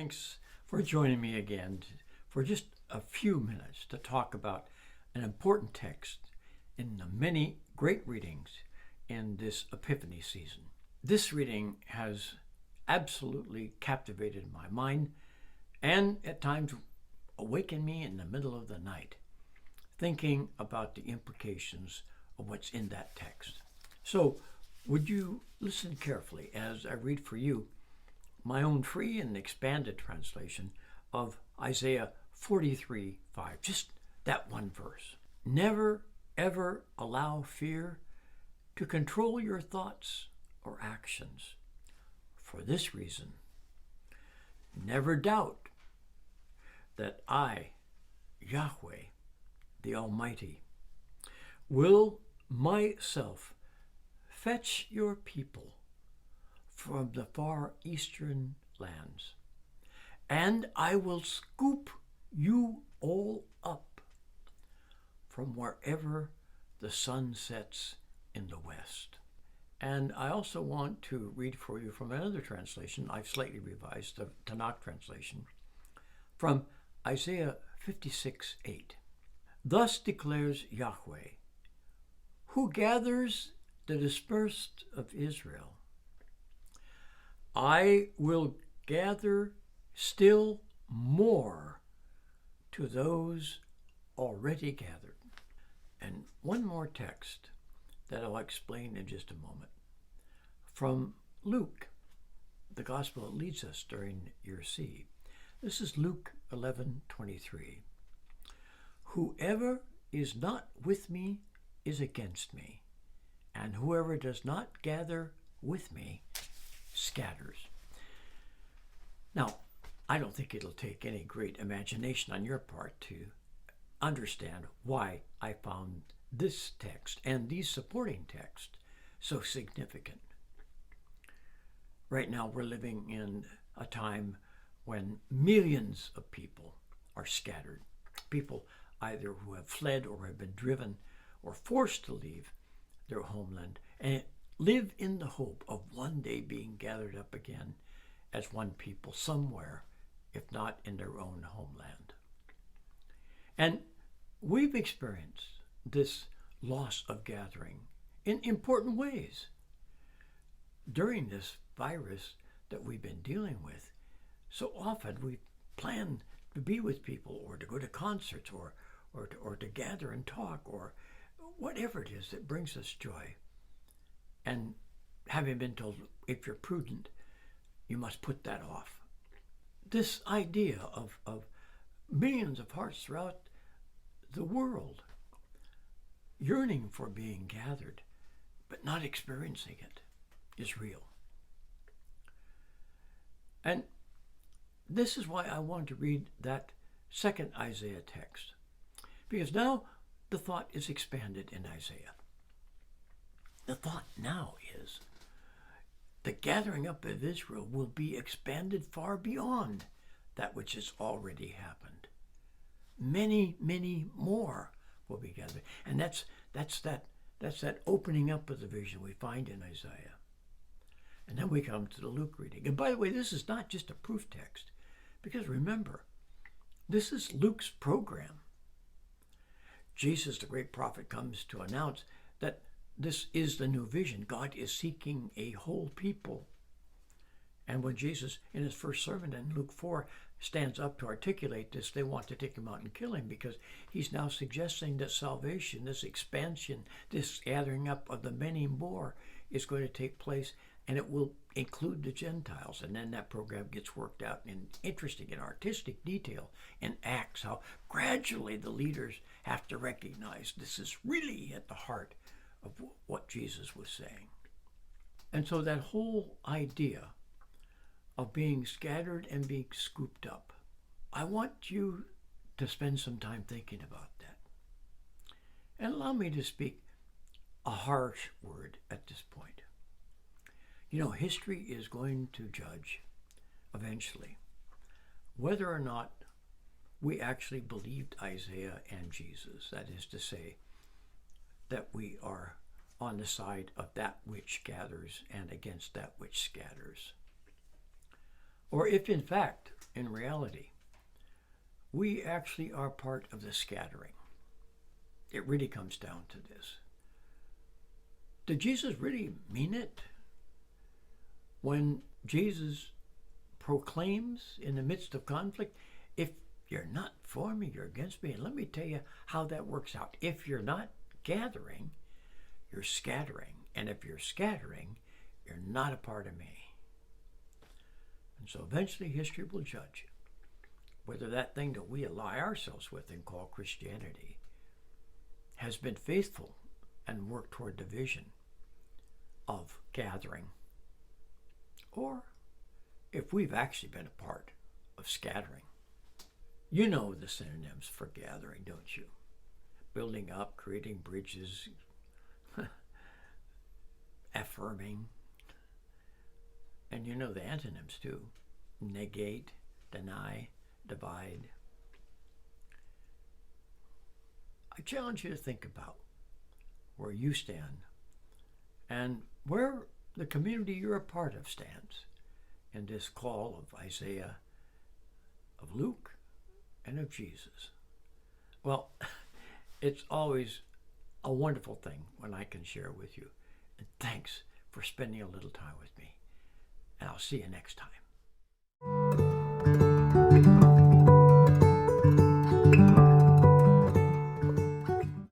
Thanks for joining me again for just a few minutes to talk about an important text in the many great readings in this Epiphany season. This reading has absolutely captivated my mind and at times awakened me in the middle of the night, thinking about the implications of what's in that text. So, would you listen carefully as I read for you my own free and expanded translation of Isaiah 43:5, just that one verse. Never, ever allow fear to control your thoughts or actions. For this reason, never doubt that I, Yahweh, the Almighty, will myself fetch your people from the far eastern lands, and I will scoop you all up from wherever the sun sets in the west. And I also want to read for you from another translation. I've slightly revised the Tanakh translation from Isaiah 56:8. Thus declares Yahweh, who gathers the dispersed of Israel. I will gather still more to those already gathered. And one more text that I'll explain in just a moment. From Luke, the gospel that leads us during year C. This is Luke 11:23. Whoever is not with me is against me, and whoever does not gather with me scatters. Now, I don't think it'll take any great imagination on your part to understand why I found this text and these supporting texts so significant. Right now, we're living in a time when millions of people are scattered. People either who have fled or have been driven or forced to leave their homeland and live in the hope of one day being gathered up again as one people somewhere, if not in their own homeland. And we've experienced this loss of gathering in important ways. During this virus that we've been dealing with, so often we plan to be with people or to go to concerts or to gather and talk or whatever it is that brings us joy. And having been told, if you're prudent, you must put that off. This idea of millions of hearts throughout the world yearning for being gathered, but not experiencing it, is real. And this is why I want to read that second Isaiah text, because now the thought is expanded in Isaiah. The thought now is the gathering up of Israel will be expanded far beyond that which has already happened. Many, many more will be gathered. And that's that opening up of the vision we find in Isaiah. And then we come to the Luke reading. And by the way, this is not just a proof text, because remember, this is Luke's program. Jesus, the great prophet, comes to announce that this is the new vision. God is seeking a whole people. And when Jesus, in his first sermon in Luke 4, stands up to articulate this, they want to take him out and kill him, because he's now suggesting that salvation, this expansion, this gathering up of the many more is going to take place, and it will include the Gentiles. And then that program gets worked out in interesting and artistic detail in Acts, how gradually the leaders have to recognize this is really at the heart of what Jesus was saying. And so that whole idea of being scattered and being scooped up, I want you to spend some time thinking about that. And allow me to speak a harsh word at this point. You know, history is going to judge eventually whether or not we actually believed Isaiah and Jesus. That is to say, that we are on the side of that which gathers and against that which scatters. or if in fact, in reality, we actually are part of the scattering. It really comes down to this. Did Jesus really mean it when Jesus proclaims in the midst of conflict, if you're not for me, you're against me? And let me tell you how that works out. If you're not gathering, you're scattering. And if you're scattering, you're not a part of me. And so eventually history will judge whether that thing that we ally ourselves with and call Christianity has been faithful and worked toward the vision of gathering, or if we've actually been a part of scattering. You know the synonyms for gathering, don't you? Building up, creating bridges, affirming. And you know the antonyms too. Negate, deny, divide. I challenge you to think about where you stand and where the community you're a part of stands in this call of Isaiah, of Luke, and of Jesus. Well, it's always a wonderful thing when I can share with you. And thanks for spending a little time with me. And I'll see you next time.